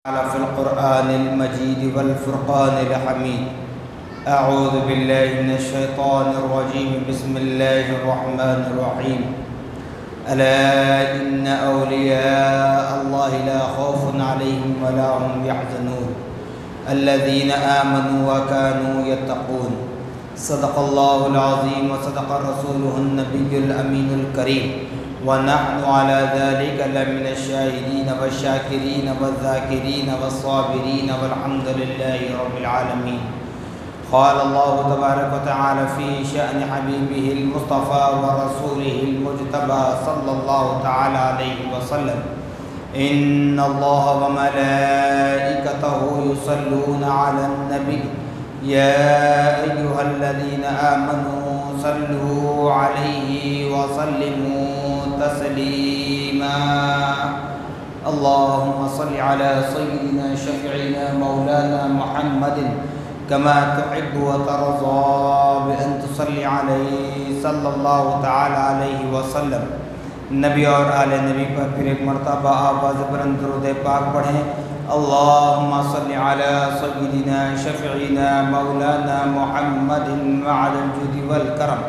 في القرآن المجيد والفرقان الحميد. أعوذ بالله من الشيطان الرجيم. بسم الله الرحمن الرحيم. ألا إن أولياء الله لا خوف عليهم ولا هم يحزنون الذين آمنوا وكانوا يتقون. صدق الله العظيم وصدق رسوله النبي الأمين الكريم، ونحن على ذلك لمن الشاهدين والشاكرين والذاكرين والصابرين والحمد لله رب العالمين. قال الله تبارك وتعالى في شأن حبيبه المصطفى ورسوله المجتبى صلى الله تعالى عليه وسلم: إن الله وملائكته يصلون على النبي يا أيها الذين آمنوا صلوا عليه وسلموا تسليما. اللهم صل على سيدنا شفيعنا مولانا محمد كما تحب وترضى بأن تصلي عليه صلى الله تعالى عليه وسلم. نبی اور آل نبی پر پھر ایک مرتبہ آواز بلند درود پاک پڑھیں. اللهم صل على سيدنا شفيعنا مولانا محمد وعلى الجود والكرم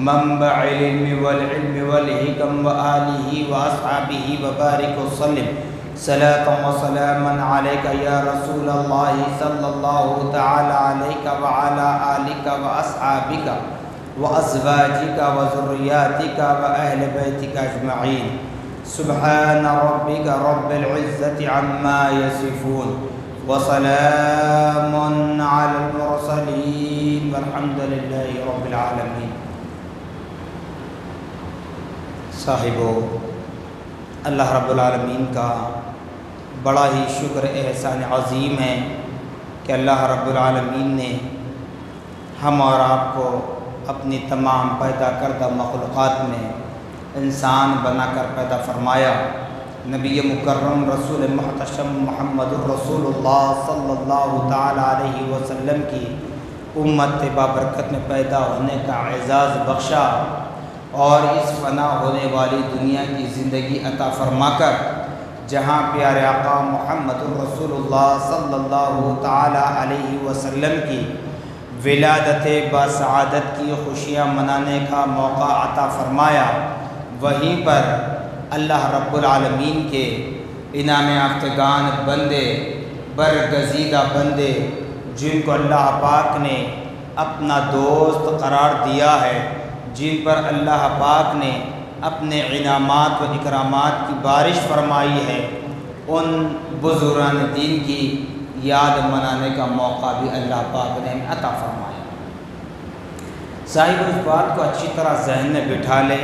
منبع العلم والعلم والحكم وآله وأصحابه وبارك وسلم صلاة وسلاما عليك يا رسول الله صلى الله تعالى عليك وعلى آلك وأصحابك وأزواجك وذرياتك وأهل بيتك أجمعين. سبحان ربك رب العزة عما يصفون وسلام على المرسلين والحمد لله رب العالمين. صاحبو، اللہ رب العالمین کا بڑا ہی شکر احسان عظیم ہے کہ اللہ رب العالمین نے ہم اور آپ کو اپنی تمام پیدا کردہ مخلوقات میں انسان بنا کر پیدا فرمایا. نبی مکرم رسول محتشم محمد الرسول اللہ صلی اللہ تعالیٰ علیہ وسلم کی امت بابرکت میں پیدا ہونے کا اعزاز بخشا اور اس فنا ہونے والی دنیا کی زندگی عطا فرما کر جہاں پیارے آقا محمد الرسول اللہ صلی اللہ تعالیٰ علیہ وسلم کی ولادت باسعادت کی خوشیاں منانے کا موقع عطا فرمایا، وہیں پر اللہ رب العالمین کے انعام یافتگان بندے، برگزیدہ بندے، جن کو اللہ پاک نے اپنا دوست قرار دیا ہے، جن پر اللہ پاک نے اپنے انعامات و اکرامات کی بارش فرمائی ہے، ان بزرگان دین کی یاد منانے کا موقع بھی اللہ پاک نے ہمیں عطا فرمایا. صاحب، اس بات کو اچھی طرح ذہن میں بٹھا لے،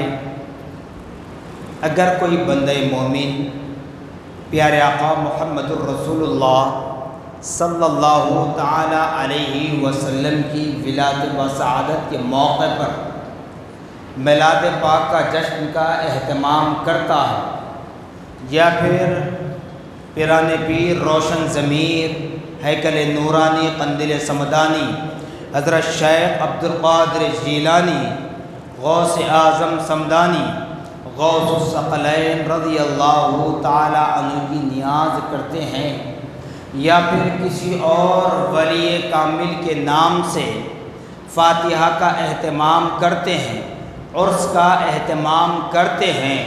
اگر کوئی بندہ مومن پیارے آقا محمد الرسول اللہ صلی اللہ تعالیٰ علیہ وسلم کی ولادت بسعادت کے موقع پر میلاد پاک کا جشن کا اہتمام کرتا ہے، یا پھر پیران پیر روشن ضمیر ہیکل نورانی قندیل سمدانی حضرت شیخ عبدالقادر جیلانی غوث اعظم سمدانی غوث الثقلین رضی اللہ تعالی عنہ کی نیاز کرتے ہیں، یا پھر کسی اور ولی کامل کے نام سے فاتحہ کا اہتمام کرتے ہیں، عرس کا اہتمام کرتے ہیں،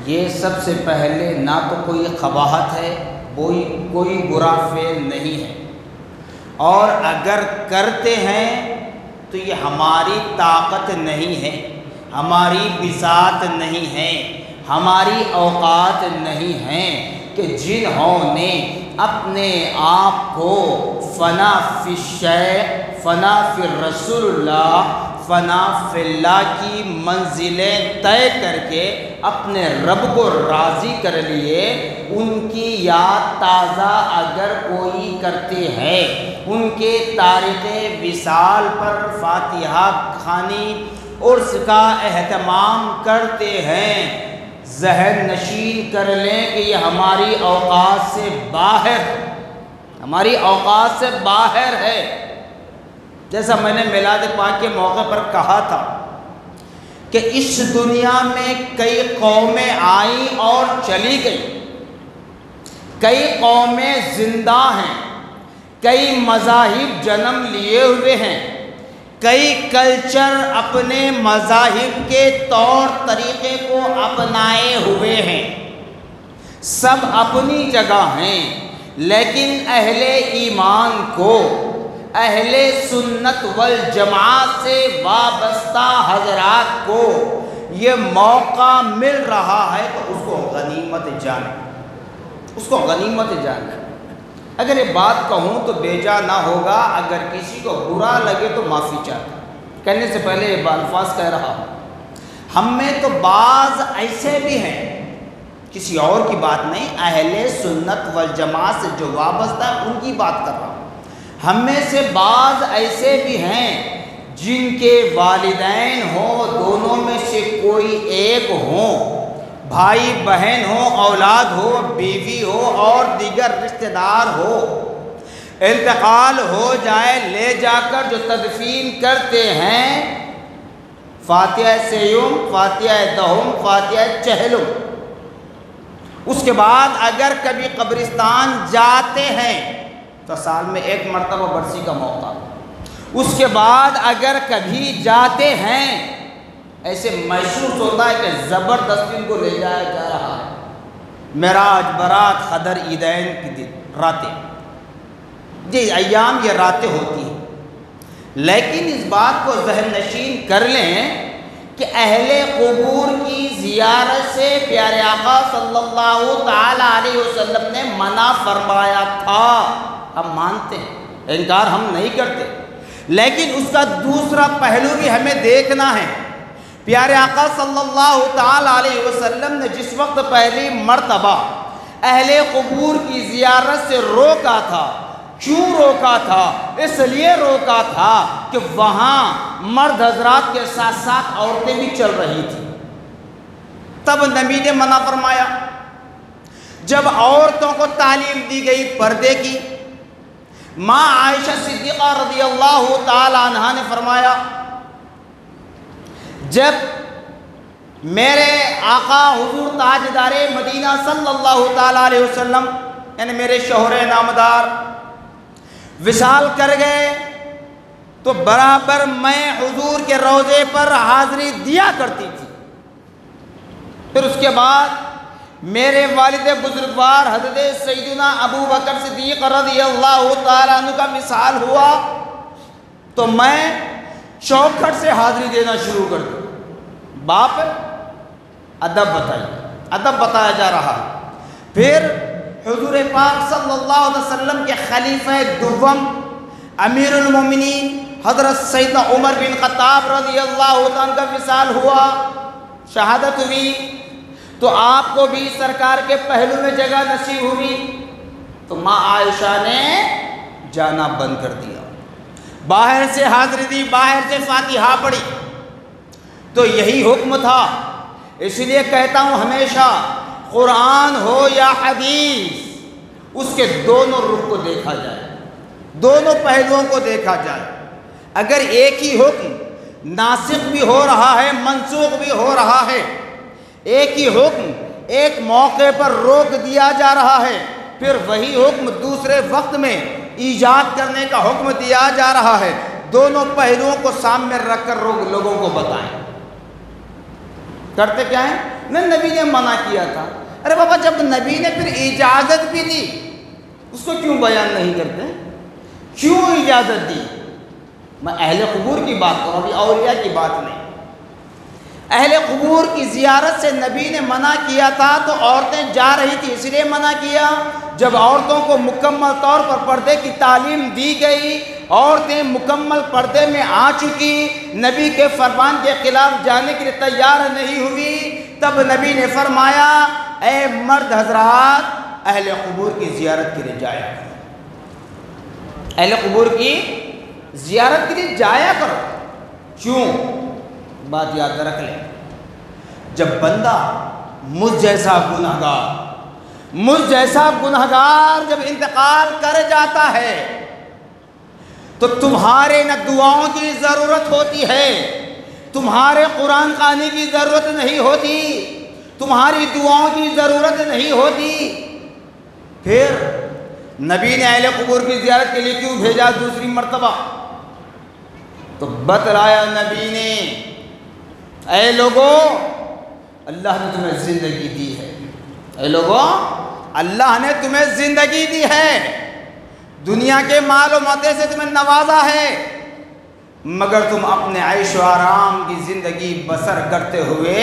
یہ سب سے پہلے نہ تو کوئی قباحت ہے، کوئی برا فعل نہیں ہے، اور اگر کرتے ہیں تو یہ ہماری طاقت نہیں ہے، ہماری بساط نہیں ہے، ہماری اوقات نہیں ہیں کہ جنہوں نے اپنے آپ کو فنا فی الشیخ، فنا فی رسول اللہ، فنا فی اللہ کی منزلیں طے کر کے اپنے رب کو راضی کر لیے. ان کی یاد تازہ اگر کوئی کرتے ہیں، ان کے تاریخ وصال پر فاتحہ خوانی عرس کا اہتمام کرتے ہیں، ذہن نشین کر لیں کہ یہ ہماری اوقات سے باہر، ہماری اوقات سے باہر ہے. جیسا میں نے میلاد پاک کے موقع پر کہا تھا کہ اس دنیا میں کئی قومیں آئیں اور چلی گئیں، کئی قومیں زندہ ہیں، کئی مذاہب جنم لیے ہوئے ہیں، کئی کلچر اپنے مذاہب کے طور طریقے کو اپنائے ہوئے ہیں، سب اپنی جگہ ہیں، لیکن اہل ایمان کو، اہل سنت والجماعت سے وابستہ حضرات کو یہ موقع مل رہا ہے تو اس کو غنیمت جانے، اس کو غنیمت جانے۔ اگر یہ بات کہوں تو بیجا نہ ہوگا، اگر کسی کو برا لگے تو معافی چاہتا، کہنے سے پہلے یہ الفاظ کہہ رہا ہوں۔ ہم میں تو بعض ایسے بھی ہیں، کسی اور کی بات نہیں، اہل سنت والجماعت سے جو وابستہ ہے ان کی بات کر رہا ہوں۔ ہم میں سے بعض ایسے بھی ہیں جن کے والدین ہوں، دونوں میں سے کوئی ایک ہوں، بھائی بہن ہو، اولاد ہو، بیوی ہو اور دیگر رشتہ دار ہو، انتقال ہو جائے، لے جا کر جو تدفین کرتے ہیں، فاتحہ سیوم، فاتحہ دہم، فاتحہ چہلم، اس کے بعد اگر کبھی قبرستان جاتے ہیں تو سال میں ایک مرتبہ برسی کا موقع، اس کے بعد اگر کبھی جاتے ہیں ایسے محسوس ہوتا ہے کہ زبردستی ان کو لے جایا جا رہا ہے۔ معراج، برات، قدر، عیدین کی دن راتیں، یہ ایام یہ راتیں ہوتی ہیں، لیکن اس بات کو ذہن نشین کر لیں کہ اہل قبور کی زیارت سے پیارے آقا صلی اللہ تعالی علیہ وسلم نے منع فرمایا تھا، ہم مانتے ہیں، انکار ہم نہیں کرتے، لیکن اس کا دوسرا پہلو بھی ہمیں دیکھنا ہے۔ پیارے آقا صلی اللہ تعالی علیہ وسلم نے جس وقت پہلی مرتبہ اہل قبور کی زیارت سے روکا تھا، کیوں روکا تھا؟ اس لیے روکا تھا کہ وہاں مرد حضرات کے ساتھ ساتھ عورتیں بھی چل رہی تھیں، تب نبی نے منع فرمایا۔ جب عورتوں کو تعلیم دی گئی پردے کی، ماں عائشہ صدیقہ رضی اللہ تعالی عنہا نے فرمایا، جب میرے آقا حضور تاجدار مدینہ صلی اللہ تعالیٰ علیہ وسلم یعنی میرے شوہر نامدار وصال کر گئے تو برابر میں حضور کے روضے پر حاضری دیا کرتی تھی۔ پھر اس کے بعد میرے والد بزرگوار حضرت سیدنا ابو بکر صدیق رضی اللہ تعالیٰ عنہ کا وصال ہوا تو میں چوکھٹ سے حاضری دینا شروع کر دیا۔ باپ ادب بتائیے، ادب بتایا جا رہا ہے۔ پھر حضور پاک صلی اللہ علیہ وسلم کے خلیفہ دوم امیر المومنین حضرت سیدنا عمر بن خطاب رضی اللہ عنہ کا وصال ہوا، شہادت ہوئی، تو آپ کو بھی سرکار کے پہلو میں جگہ نصیب ہوئی، تو ماں عائشہ نے جانا بند کر دیا، باہر سے حاضری دی، باہر سے فاتحہ پڑھی۔ تو یہی حکم تھا، اس لیے کہتا ہوں ہمیشہ قرآن ہو یا حدیث، اس کے دونوں رخ کو دیکھا جائے، دونوں پہلوؤں کو دیکھا جائے۔ اگر ایک ہی حکم ناسخ بھی ہو رہا ہے، منسوخ بھی ہو رہا ہے، ایک ہی حکم ایک موقع پر روک دیا جا رہا ہے، پھر وہی حکم دوسرے وقت میں ایجاد کرنے کا حکم دیا جا رہا ہے، دونوں پہلوؤں کو سامنے رکھ کر لوگوں کو بتائیں۔ کرتے کیا ہیں؟ نبی نے منع کیا تھا، ارے بابا جب نبی نے پھر اجازت بھی دی اس کو کیوں بیان نہیں کرتے؟ کیوں اجازت دی؟ میں اہل قبور کی بات کروں، ابھی اولیاء کی بات نہیں۔ اہل قبور کی زیارت سے نبی نے منع کیا تھا تو عورتیں جا رہی تھی، اس لیے منع کیا۔ جب عورتوں کو مکمل طور پر پردے کی تعلیم دی گئی، عورتیں مکمل پردے میں آ چکی، نبی کے فرمان کے خلاف جانے کے لیے تیار نہیں ہوئی، تب نبی نے فرمایا اے مرد حضرات اہل قبور کی زیارت کے لیے جایا کرو، اہل قبور کی زیارت کے لیے جایا کرو۔ کیوں؟ بات یاد رکھ لیں، جب بندہ مجھ جیسا گنہگار جب انتقال کر جاتا ہے تو تمہارے نہ دعاؤں کی ضرورت ہوتی ہے، تمہارے قرآن خوانی کی ضرورت نہیں ہوتی، تمہاری دعاؤں کی ضرورت نہیں ہوتی، پھر نبی نے اہل قبور کی زیارت کے لیے کیوں بھیجا دوسری مرتبہ؟ تو بتلایا نبی نے، اے لوگوں اللہ نے تمہیں زندگی دی ہے، اے لوگوں اللہ نے تمہیں زندگی دی ہے، دنیا کے مال و متے سے تمہیں نوازا ہے، مگر تم اپنے عیش و آرام کی زندگی بسر کرتے ہوئے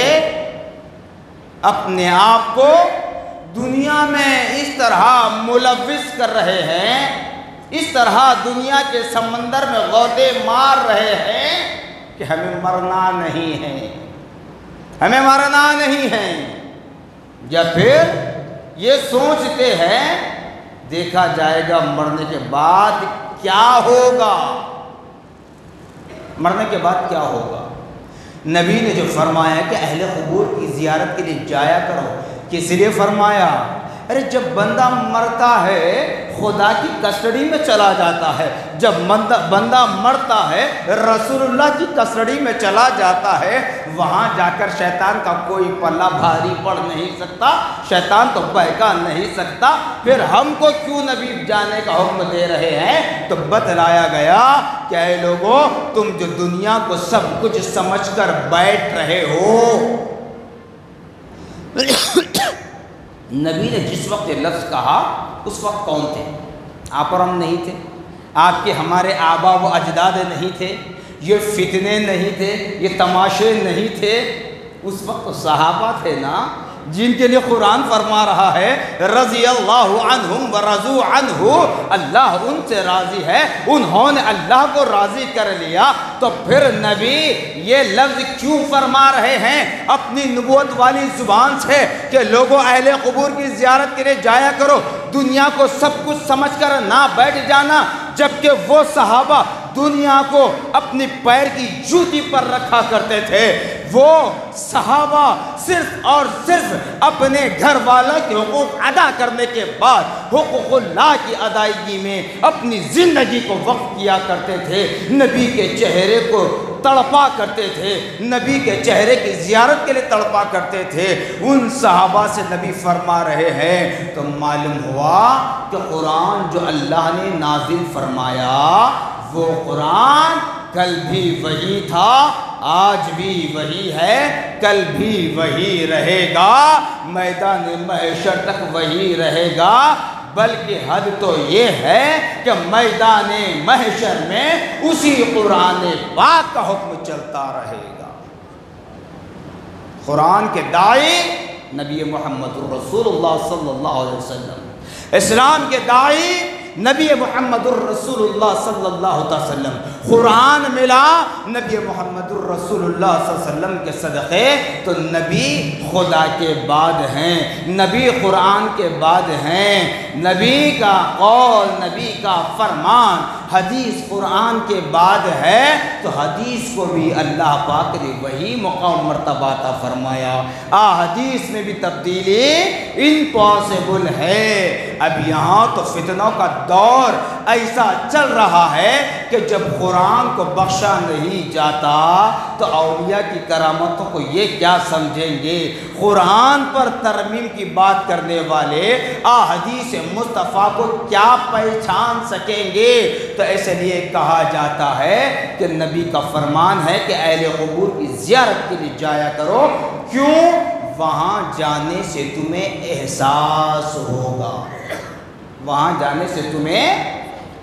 اپنے آپ کو دنیا میں اس طرح ملوث کر رہے ہیں، اس طرح دنیا کے سمندر میں غوطے مار رہے ہیں کہ ہمیں مرنا نہیں ہے، ہمیں مرنا نہیں ہے، یا پھر یہ سوچتے ہیں دیکھا جائے گا مرنے کے بعد کیا ہوگا، مرنے کے بعد کیا ہوگا۔ نبی نے جو فرمایا کہ اہل قبور کی زیارت کے لیے جایا کرو، کس لیے فرمایا؟ ارے جب بندہ مرتا ہے خدا کی کسٹڈی میں چلا جاتا ہے، جب بندہ مرتا ہے رسول اللہ کی کسٹڈی میں چلا جاتا ہے، وہاں جا کر شیطان کا کوئی پلہ بھاری پڑ نہیں سکتا، شیطان تو بہکا نہیں سکتا، پھر ہم کو کیوں نبی جانے کا حکم دے رہے ہیں؟ تو بتلایا گیا کہ اے لوگوں تم جو دنیا کو سب کچھ سمجھ کر بیٹھ رہے ہو، نبی نے جس وقت یہ لفظ کہا اس وقت کون تھے؟ آپ اور ہم نہیں تھے، آپ کے ہمارے آبا و اجداد نہیں تھے، یہ فتنے نہیں تھے، یہ تماشے نہیں تھے، اس وقت تو صحابہ تھے نا، جن کے لیے قرآن فرما رہا ہے رضی اللہ عنہم ورضوا عنہ، اللہ ان سے راضی ہے، انہوں نے اللہ کو راضی کر لیا۔ تو پھر نبی یہ لفظ کیوں فرما رہے ہیں اپنی نبوت والی زبان سے کہ لوگوں اہل قبور کی زیارت کے لیے جایا کرو، دنیا کو سب کچھ سمجھ کر نہ بیٹھ جانا، جبکہ وہ صحابہ دنیا کو اپنی پیر کی جوتی پر رکھا کرتے تھے، وہ صحابہ صرف اور صرف اپنے گھر والوں کے حقوق ادا کرنے کے بعد حقوق اللہ کی ادائیگی میں اپنی زندگی کو وقف کیا کرتے تھے، نبی کے چہرے کو تڑپا کرتے تھے، نبی کے چہرے کی زیارت کے لیے تڑپا کرتے تھے۔ ان صحابہ سے نبی فرما رہے ہیں تو معلوم ہوا کہ قرآن جو اللہ نے نازل فرمایا وہ قرآن کل بھی وہی تھا، آج بھی وہی ہے، کل بھی وہی رہے گا، میدان محشر تک وہی رہے گا، بلکہ حد تو یہ ہے کہ میدان محشر میں اسی قرآن پاک کا حکم چلتا رہے گا۔ قرآن کے داعی نبی محمد الرسول اللہ صلی اللہ علیہ وسلم، اسلام کے داعی نبی محمد الرسول اللہ صلی اللہ علیہ وسلم، قرآن ملا نبی محمد الرسول اللہ صلی اللہ علیہ وسلم کے صدقے، تو نبی خدا کے بعد ہیں، نبی قرآن کے بعد ہیں، نبی کا قول، نبی کا فرمان، حدیث قرآن کے بعد ہے، تو حدیث کو بھی اللہ پاک نے وہی مقام مرتبہ عطا فرمایا۔ حدیث میں بھی تبدیلی امپاسبل ہے۔ اب یہاں تو فتنوں کا دور ایسا چل رہا ہے کہ جب قرآن کو بخشا نہیں جاتا تو اولیاء کی کرامتوں کو یہ کیا سمجھیں گے؟ قرآن پر ترمیم کی بات کرنے والے احادیث مصطفیٰ کو کیا پہچان سکیں گے؟ تو ایسے لیے کہا جاتا ہے کہ نبی کا فرمان ہے کہ اہل قبور کی زیارت کے لیے جایا کرو، کیوں؟ وہاں جانے سے تمہیں احساس ہوگا، وہاں جانے سے تمہیں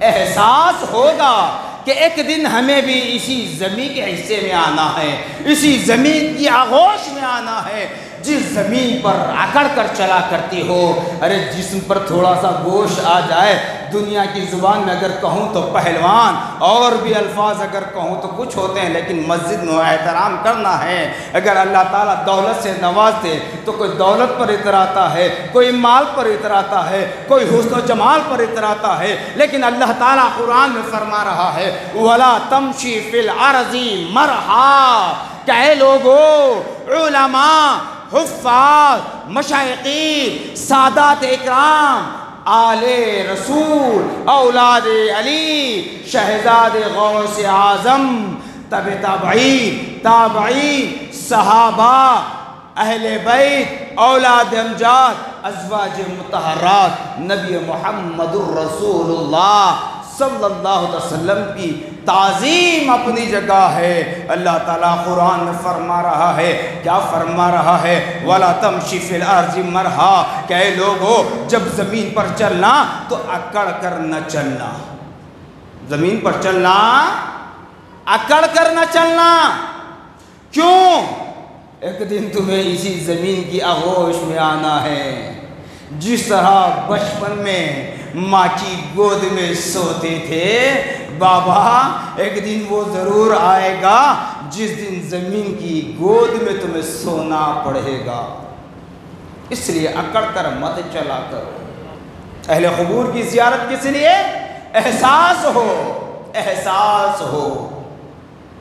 احساس ہوگا کہ ایک دن ہمیں بھی اسی زمین کے حصے میں آنا ہے، اسی زمین کی آغوش میں آنا ہے جس زمین پر اکڑ کر چلا کرتی ہو۔ ارے جسم پر تھوڑا سا گوشت آ جائے، دنیا کی زبان میں اگر کہوں تو پہلوان، اور بھی الفاظ اگر کہوں تو کچھ ہوتے ہیں، لیکن مسجد میں احترام کرنا ہے۔ اگر اللہ تعالیٰ دولت سے نوازتے تو کوئی دولت پر اتراتا ہے، کوئی مال پر اتراتا ہے، کوئی حسن و جمال پر اتراتا ہے، لیکن اللہ تعالیٰ قرآن میں فرما رہا ہے وَلَا تَمْشِي فِي الْأَرْضِ مَرْحًا، کہ اے لوگو، علماء، حفاظ، مشائقین، سادات اکرام، آل رسول، اولاد علی، شہزاد غوث اعظم، تابعین، صحابہ، اہل بیت، اولاد امجاد، ازواج مطہرات، نبی محمد الرسول اللہ صلی اللہ علیہ وسلم کی تعظیم اپنی جگہ ہے۔ اللہ تعالیٰ قرآن میں فرما رہا ہے، کیا فرما رہا ہے؟ وَلَا تَمْشِ فِي الْأَرْضِ مَرْحًا، کہ اے لوگو جب زمین پر چلنا تو اکڑ کر نہ چلنا۔ زمین پر چلنا اکڑ کر نہ چلنا۔ کیوں؟ ایک دن تمہیں اسی زمین کی آغوش میں آنا ہے۔ جس طرح بچپن میں ماں کی گود میں سوتے تھے بابا، ایک دن وہ ضرور آئے گا جس دن زمین کی گود میں تمہیں سونا پڑے گا۔ اس لیے اکڑ کر مت چلا کرو۔ اہل قبور کی زیارت کس لیے؟ احساس ہو، احساس ہو۔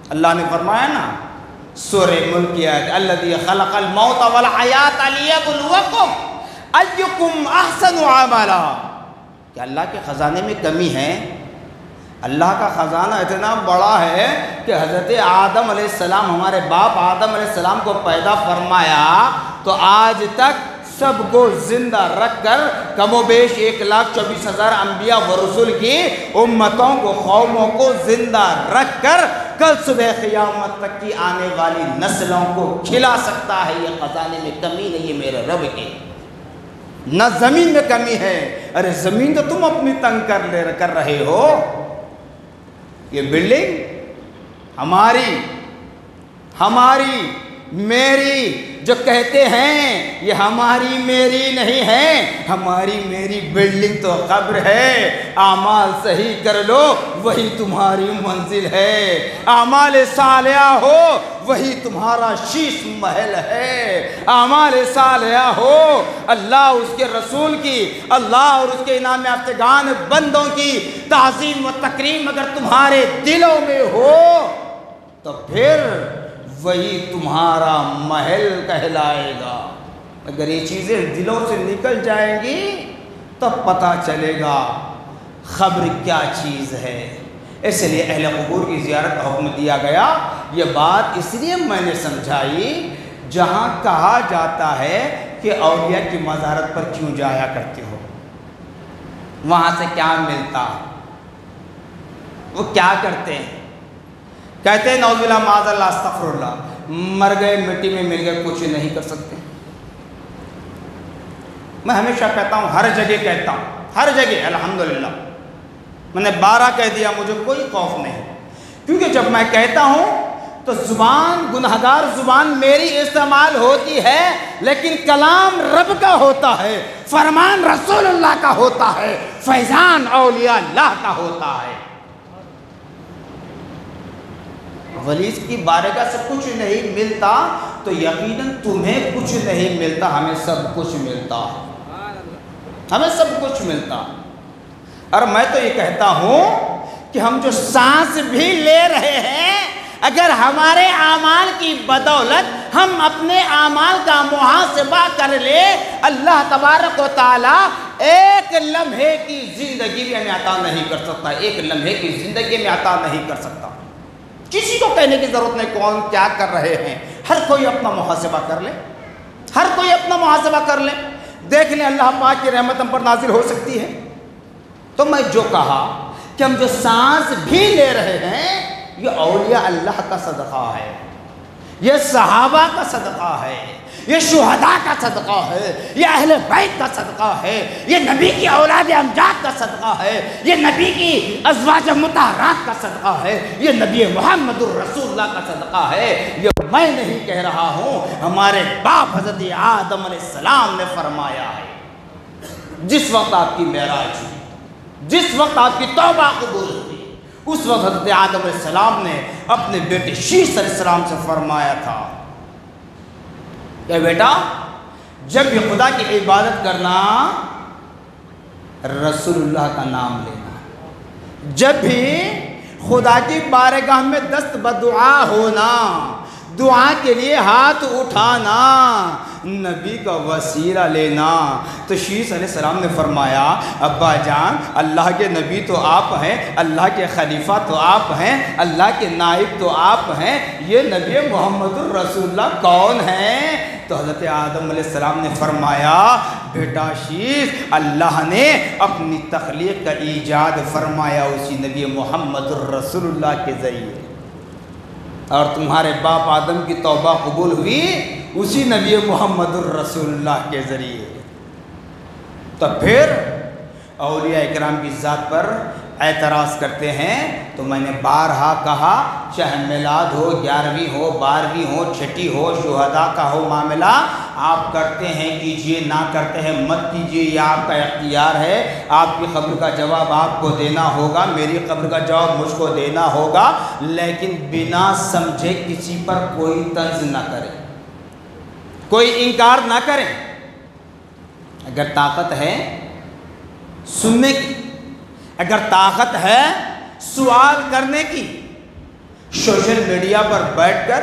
اللہ نے فرمایا نا سورہ ملک کی آیت، الذی خلق الموت والحیات لیبلوکم ایکم احسن عملا، کہ اللہ کے خزانے میں کمی ہے۔ اللہ کا خزانہ اتنا بڑا ہے کہ حضرت آدم علیہ السلام، ہمارے باپ آدم علیہ السلام کو پیدا فرمایا تو آج تک سب کو زندہ رکھ کر کم و بیش 1,24,000 انبیاء و رسول کی امتوں کو، قوموں کو زندہ رکھ کر کل صبح قیامت تک کی آنے والی نسلوں کو کھلا سکتا ہے۔ یہ خزانے میں کمی نہیں ہے میرے رب کی، نہ زمین میں کمی ہے۔ ارے زمین تو تم اپنی تنگ کر رہے ہو۔ یہ بلڈنگ ہماری میری جو کہتے ہیں یہ ہماری میری نہیں ہے، ہماری میری بلڈنگ تو قبر ہے۔ اعمال صحیح کر لو وہی تمہاری منزل ہے، اعمال صالحہ ہو وہی تمہارا شیش محل ہے۔ اعمال صالحہ ہو، اللہ اس کے رسول کی، اللہ اور اس کے انعام یافتگان بندوں کی تعظیم و تکریم اگر تمہارے دلوں میں ہو تو پھر وہی تمہارا محل کہلائے گا۔ اگر یہ چیزیں دلوں سے نکل جائیں گی تو پتہ چلے گا خبر کیا چیز ہے۔ اس لیے اہل قبور کی زیارت کا حکم دیا گیا۔ یہ بات اس لیے میں نے سمجھائی، جہاں کہا جاتا ہے کہ اولیاء کی مزارت پر کیوں جایا کرتے ہو، وہاں سے کیا ملتا، وہ کیا کرتے ہیں؟ کہتے ہیں نعوذ باللہ معاذ اللہ استغفر اللہ، مر گئے مٹی میں مل گئے، کچھ نہیں کر سکتے۔ میں ہمیشہ کہتا ہوں، ہر جگہ کہتا ہوں، ہر جگہ الحمدللہ، میں نے 12 کہہ دیا، مجھے کوئی خوف نہیں، کیونکہ جب میں کہتا ہوں تو زبان، گنہگار زبان میری استعمال ہوتی ہے، لیکن کلام رب کا ہوتا ہے، فرمان رسول اللہ کا ہوتا ہے، فیضان اولیاء اللہ کا ہوتا ہے۔ ولی کی بارگاہ سے کچھ نہیں ملتا تو یقیناً تمہیں کچھ نہیں ملتا، ہمیں سب کچھ ملتا، ہمیں سب کچھ ملتا۔ اور میں تو یہ کہتا ہوں کہ ہم جو سانس بھی لے رہے ہیں، اگر ہمارے اعمال کی بدولت ہم اپنے اعمال کا محاسبہ کر لے، اللہ تبارک و تعالیٰ ایک لمحے کی زندگی بھی ہمیں عطا نہیں کر سکتا، ایک لمحے کی زندگی میں عطا نہیں کر سکتا۔ کسی کو کہنے کی ضرورت نہیں کون کیا کر رہے ہیں، ہر کوئی اپنا محاسبہ کر لے، ہر کوئی اپنا محاسبہ کر لے، دیکھ لیں اللہ پاک کی رحمت ہم پر نازل ہو سکتی ہے۔ تو میں جو کہا کہ ہم جو سانس بھی لے رہے ہیں یہ اولیاء اللہ کا صدقہ ہے، یہ صحابہ کا صدقہ ہے، یہ شہداء کا صدقہ ہے، یہ اہل بیت کا صدقہ ہے، یہ نبی کی اولاد امجاد کا صدقہ ہے، یہ نبی کی ازواج مطہرات کا صدقہ ہے، یہ نبی محمد الرسول اللہ کا صدقہ ہے۔ یہ میں نہیں کہہ رہا ہوں، ہمارے باپ حضرت آدم علیہ السلام نے فرمایا ہے۔ جس وقت آپ کی معراج ہوئی، جس وقت آپ کی توبہ قبول ہوئی، اس وقت حضرت آدم علیہ السلام نے اپنے بیٹے شیس علیہ السلام سے فرمایا تھا کہ بیٹا جب بھی خدا کی عبادت کرنا رسول اللہ کا نام لینا، جب بھی خدا کی بارگاہ میں دست بدعا ہونا، دعا کے لیے ہاتھ اٹھانا، نبی کا وسیلہ لینا۔ تو شیس علیہ السلام نے فرمایا ابا جان اللہ کے نبی تو آپ ہیں، اللہ کے خلیفہ تو آپ ہیں، اللہ کے نائب تو آپ ہیں، یہ نبی محمد الرسول اللہ کون ہیں؟ تو حضرت آدم علیہ السلام نے فرمایا بیٹا شیش اللہ نے اپنی تخلیق کا ایجاد فرمایا اسی نبی محمد الرسول اللہ کے ذریعے، اور تمہارے باپ آدم کی توبہ قبول ہوئی اسی نبی محمد الرسول اللہ کے ذریعے۔ تو پھر اولیاء اکرام کی ذات پر اعتراض کرتے ہیں تو میں نے بارہا کہا، چاہے میلاد ہو، 11ویں ہو، 12ویں ہو، چھٹی ہو، شہداء کا ہو معاملہ، آپ کرتے ہیں کیجئے، نہ کرتے ہیں مت کیجئے، یہ آپ کا اختیار ہے۔ آپ کی قبر کا جواب آپ کو دینا ہوگا، میری قبر کا جواب مجھ کو دینا ہوگا، لیکن بنا سمجھے کسی پر کوئی طنز نہ کریں، کوئی انکار نہ کریں۔ اگر طاقت ہے سننے کی، اگر طاقت ہے سوال کرنے کی، سوشل میڈیا پر بیٹھ کر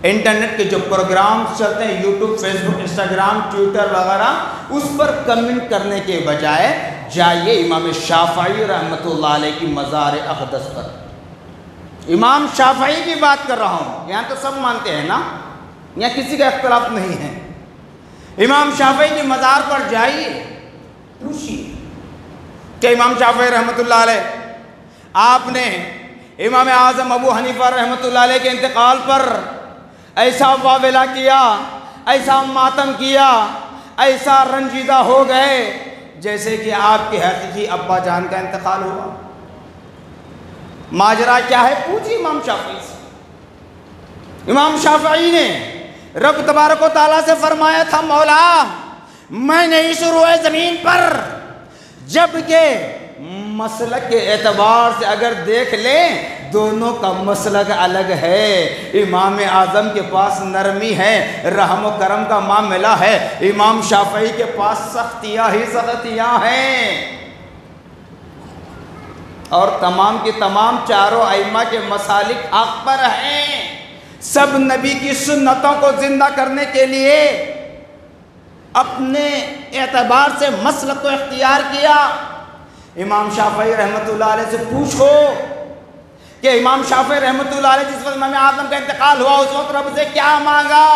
انٹرنیٹ کے جو پروگرامز چلتے ہیں، یوٹیوب، فیس بک، انسٹاگرام، ٹویٹر وغیرہ، اس پر کمنٹ کرنے کے بجائے جائیے امام شافعی رحمۃ اللہ علیہ کی مزار اقدس پر۔ امام شافعی کی بات کر رہا ہوں، یہاں تو سب مانتے ہیں نا، یہاں کسی کا اختلاف نہیں ہے۔ امام شافعی کی مزار پر جائیے، پوچھیے کہ امام شافعی رحمۃ اللہ علیہ آپ نے امام اعظم ابو حنیفہ رحمۃ اللہ علیہ کے انتقال پر ایسا واویلا کیا، ایسا ماتم کیا، ایسا رنجیدہ ہو گئے جیسے کہ آپ کے حقیقی ابا جان کا انتقال ہوا۔ ماجرا کیا ہے؟ پوچھیے امام شافعی سے۔ امام شافعی نے رب تبارک و تعالیٰ سے فرمایا تھا، مولا میں نے اس روئے زمین پر، جبکہ مسلک کے اعتبار سے اگر دیکھ لیں دونوں کا مسلک الگ ہے، امام اعظم کے پاس نرمی ہے، رحم و کرم کا معاملہ ہے، امام شافعی کے پاس سختیاں ہی سختیاں ہیں، اور تمام کے تمام چاروں ائمہ کے مسالک حق پر ہیں۔ سب نبی کی سنتوں کو زندہ کرنے کے لیے اپنے اعتبار سے مسلک کو اختیار کیا۔ امام شافعی رحمۃ اللہ علیہ سے پوچھو کہ امام شافعی رحمۃ اللہ علیہ جس وقت امام اعظم کا انتقال ہوا اس وقت رب سے کیا مانگا؟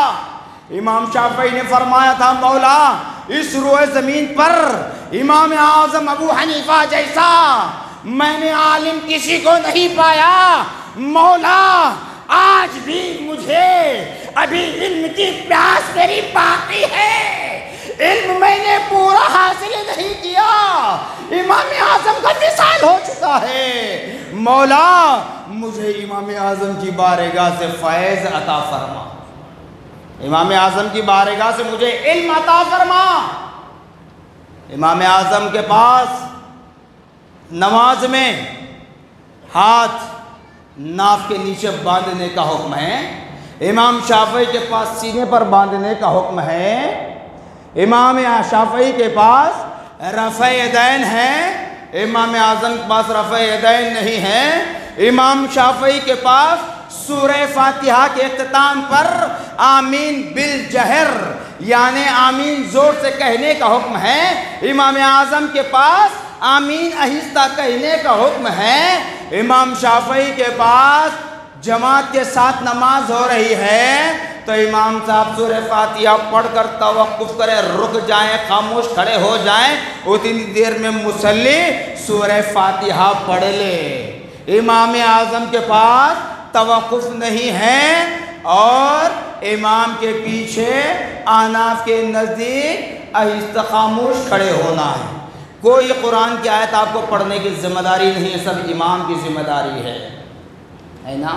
امام شافعی نے فرمایا تھا، مولا اس روئے زمین پر امام اعظم ابو حنیفہ جیسا میں نے عالم کسی کو نہیں پایا، مولا آج بھی مجھے ابھی علم کی پیاس میری باقی ہے، علم میں نے پورا حاصل نہیں کیا، امام اعظم کا وصال ہو چکا ہے، مولا مجھے امام اعظم کی بارگاہ سے فیض عطا فرما، امام اعظم کی بارگاہ سے مجھے علم عطا فرما۔ امام اعظم کے پاس نماز میں ہاتھ ناف کے نیچے باندھنے کا حکم ہے، امام شافعی کے پاس سینے پر باندھنے کا حکم ہے، امام شافعی کے پاس رفع یدین ہے، امام اعظم کے پاس رفع یدین نہیں ہے، امام شافعی کے پاس سورہ فاتحہ کے اختتام پر آمین بالجہر یعنی آمین زور سے کہنے کا حکم ہے، امام اعظم کے پاس آمین آہستہ کہنے کا حکم ہے، امام شافعی کے پاس جماعت کے ساتھ نماز ہو رہی ہے تو امام صاحب سورہ فاتحہ پڑھ کر توقف کریں، رک جائیں، خاموش کھڑے ہو جائیں، اتنی دیر میں مصلی سورہ فاتحہ پڑھ لے۔ امام اعظم کے پاس توقف نہیں ہے اور امام کے پیچھے احناف کے نزدیک آہستہ خاموش کھڑے ہونا ہے۔ کوئی قرآن کی آیت آپ کو پڑھنے کی ذمہ داری نہیں ہے، سب امام کی ذمہ داری ہے نا۔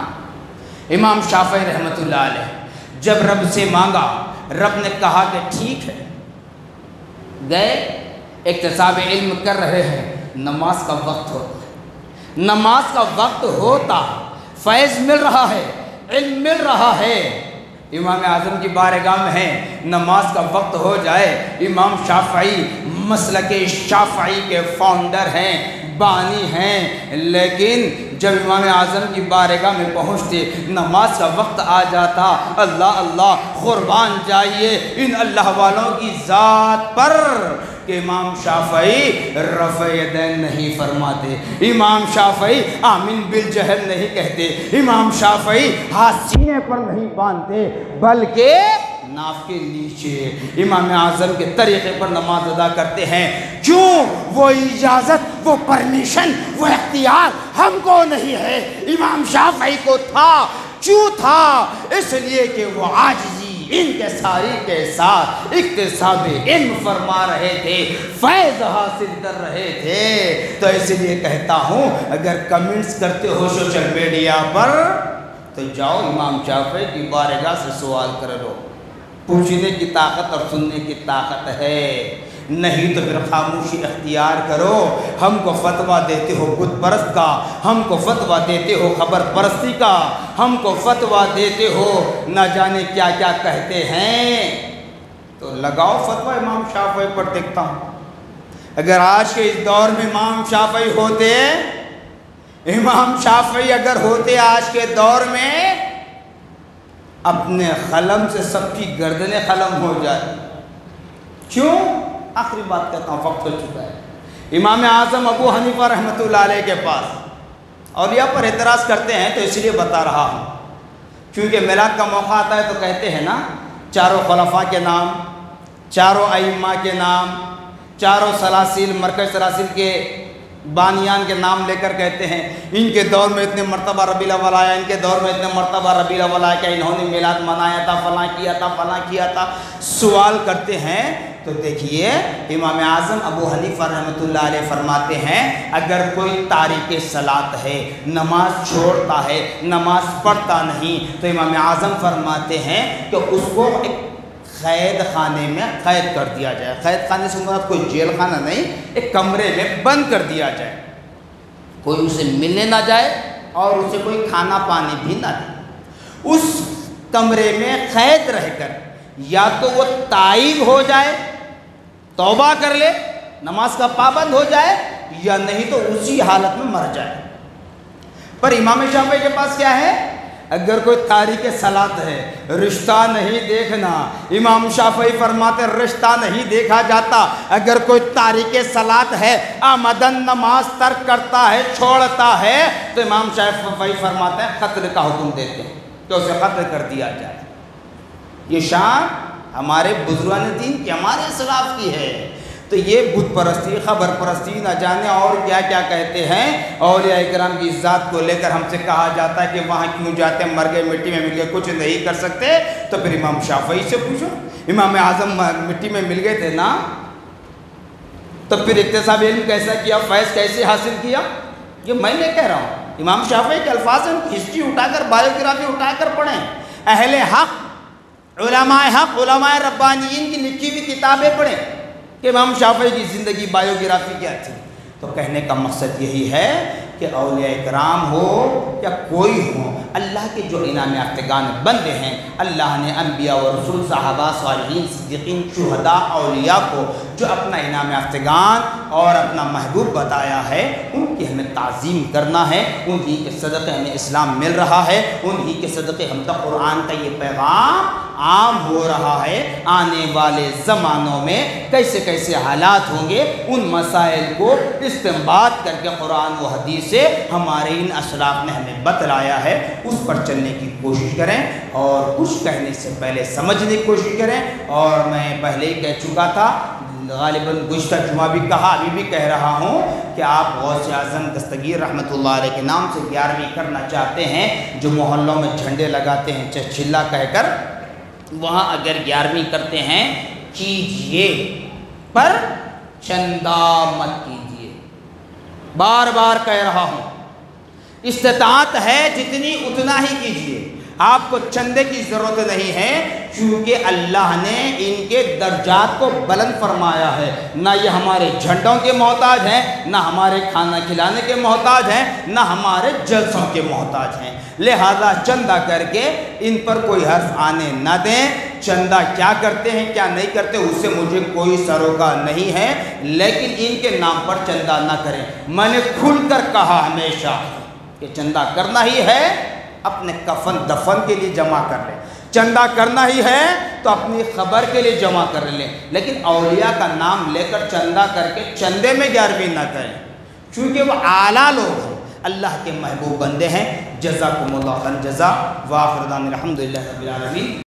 امام شافعی رحمۃ اللہ علیہ جب رب سے مانگا، رب نے کہا کہ ٹھیک ہے، گئے اکتساب علم کر رہے ہیں، نماز کا وقت ہوتا ہے، نماز کا وقت ہوتا، فیض مل رہا ہے، علم مل رہا ہے، امام اعظم کی بارگاہ میں ہے، نماز کا وقت ہو جائے، امام شافعی مسلک شافعی کے فاؤنڈر ہیں، بانی ہیں، لیکن جب امام اعظم کی بارگاہ میں پہنچتے، نماز کا وقت آ جاتا، اللہ اللہ قربان جائیے ان اللہ والوں کی ذات پر کہ امام شافعی رفع یدین نہیں فرماتے، امام شافعی آمین بالجہل نہیں کہتے، امام شافعی ہاتھ سینے پر نہیں باندھتے، بلکہ ناف کے نیچے امام اعظم کے طریقے پر نماز ادا کرتے ہیں۔ کیوں؟ وہ اجازت، وہ پرمیشن، وہ اختیار ہم کو نہیں ہے، امام شافعی کو تھا۔ کیوں تھا؟ اس لیے کہ وہ عاجزی انکساری کے ساتھ اکتساب علم فرما رہے تھے، فیض حاصل کر رہے تھے۔ تو اس لیے کہتا ہوں اگر کمنٹس کرتے ہو سوشل میڈیا پر تو جاؤ امام شافعی کی بارگاہ سے سوال کر لو، پوچھنے کی طاقت اور سننے کی طاقت ہے، نہیں تو پھر خاموشی اختیار کرو۔ ہم کو فتویٰ دیتے ہو بت پرست کا، ہم کو فتویٰ دیتے ہو خبر پرستی کا، ہم کو فتویٰ دیتے ہو نہ جانے کیا کیا کہتے ہیں، تو لگاؤ فتویٰ امام شافعی پر۔ دیکھتا ہوں اگر آج کے اس دور میں امام شافعی ہوتے، امام شافعی اگر ہوتے آج کے دور میں، اپنے قلم سے سب کی گردنیں قلم ہو جائے۔ کیوں؟ آخری بات کہتا ہوں، وقت ہو چکا ہے۔ امام اعظم ابو حنیفہ رحمۃ اللہ علیہ کے پاس اولیاء پر اعتراض کرتے ہیں، تو اس لیے بتا رہا ہوں کیونکہ میلاد کا موقع آتا ہے تو کہتے ہیں نا چاروں خلفاء کے نام، چاروں ائمہ کے نام، چاروں سلاسل مرکز سلاسل کے بانیان کے نام لے کر کہتے ہیں ان کے دور میں اتنے مرتبہ ربیع الاول آیا، ان کے دور میں اتنے مرتبہ ربیع الاول آیا، کہ انہوں نے میلاد منایا تھا، فلاں کیا تھا، فلاں کیا تھا، سوال کرتے ہیں۔ تو دیکھیے امام اعظم ابو حنیفہ رحمۃ اللہ علیہ فرماتے ہیں اگر کوئی تارک صلاۃ ہے، نماز چھوڑتا ہے، نماز پڑھتا نہیں، تو امام اعظم فرماتے ہیں کہ اس کو ایک قید خانے میں قید کر دیا جائے۔ قید خانے سے مراد کوئی جیل خانہ نہیں، ایک کمرے میں بند کر دیا جائے، کوئی اسے ملنے نہ جائے اور اسے کوئی کھانا پانی بھی نہ دے۔ اس کمرے میں قید رہ کر یا تو وہ تائب ہو جائے، توبہ کر لے، نماز کا پابند ہو جائے، یا نہیں تو اسی حالت میں مر جائے۔ پر امام شافعی کے پاس کیا ہے؟ اگر کوئی تارک صلاۃ ہے، رشتہ نہیں دیکھنا، امام شافعی فرماتے رشتہ نہیں دیکھا جاتا۔ اگر کوئی تارک صلاۃ ہے، آمدن نماز ترک کرتا ہے، چھوڑتا ہے، تو امام شافعی فرماتے ہیں قتل کا حکم دیتے ہیں کہ اسے قتل کر دیا جائے۔ یہ شان ہمارے بزرگان دین کی، ہمارے اسلاف کی ہے۔ تو یہ بت پرستی، خبر پرستی، نہ جانے اور کیا کیا کہتے ہیں، اولیاء کرام کی ذات کو لے کر ہم سے کہا جاتا ہے کہ وہاں کیوں جاتے ہیں، مر گئے مٹی میں مل گئے، کچھ نہیں کر سکتے۔ تو پھر امام شافعی سے پوچھو، امام اعظم مٹی میں مل گئے تھے نا، تو پھر اکتساب علم کیسا کیا، فیض کیسے حاصل کیا؟ یہ میں نہیں کہہ رہا ہوں، امام شافعی کے الفاظ ہیں، ہسٹری اٹھا کر، بایوگرافی اٹھا کر پڑھیں۔ اہل حق، علماء حق، علماء ربانیین کی لکھی ہوئی کتابیں پڑھیں کہ امام شافعی کی زندگی بایوگرافی کیا تھی۔ تو کہنے کا مقصد یہی ہے کہ اولیاء کرام ہو یا کوئی ہو، اللہ کے جو انعام یافتگان بندے ہیں، اللہ نے انبیاء و رسول، صحابہ، صالحین، صدیقین، شہداء، اولیاء کو جو اپنا انعام یافتگان اور اپنا محبوب بتایا ہے، ان کی ہمیں تعظیم کرنا ہے، انہی کے صدقے ہمیں اسلام مل رہا ہے، انہی کے صدقے ہم تک قرآن کا یہ پیغام عام ہو رہا ہے۔ آنے والے زمانوں میں کیسے کیسے حالات ہوں گے، ان مسائل کو استنباط کر کے قرآن و حدیث سے ہمارے ان اسلاف نے ہمیں بتلایا ہے، اس پر چلنے کی کوشش کریں اور کچھ کہنے سے پہلے سمجھنے کی کوشش کریں۔ اور میں پہلے ہی کہہ چکا تھا، غالباً گزشتہ جمعہ بھی کہا، ابھی بھی کہہ رہا ہوں کہ آپ غوث اعظم دستگیر رحمۃ اللہ علیہ کے نام سے 11ویں کرنا چاہتے ہیں، جو محلوں میں جھنڈے لگاتے ہیں چچلا کہہ کر، وہاں اگر 11ویں کرتے ہیں کیجئے، پر چندہ مت کیجئے۔ بار بار کہہ رہا ہوں، استطاعت ہے جتنی اتنا ہی کیجئے، آپ کو چندے کی ضرورت نہیں ہے، کیونکہ اللہ نے ان کے درجات کو بلند فرمایا ہے۔ نہ یہ ہمارے جھنڈوں کے محتاج ہیں، نہ ہمارے کھانا کھلانے کے محتاج ہیں، نہ ہمارے جلسوں کے محتاج ہیں، لہذا چندہ کر کے ان پر کوئی حرف آنے نہ دیں۔ چندہ کیا کرتے ہیں کیا نہیں کرتے اس سے مجھے کوئی سروکار نہیں ہے، لیکن ان کے نام پر چندہ نہ کریں۔ میں نے کھل کر کہا ہمیشہ کہ چندہ کرنا ہی ہے اپنے کفن دفن کے لیے جمع کر لیں، چندہ کرنا ہی ہے تو اپنی خبر کے لیے جمع کر لیں، لیکن اولیاء کا نام لے کر چندہ کر کے چندے میں گیارہویں نہ کریں، چونکہ وہ اعلیٰ لوگ ہیں، اللہ کے محبوب بندے ہیں۔ جزاکم اللہ خیر جزا، وآخر دعوانا الحمدللہ رب العالمین۔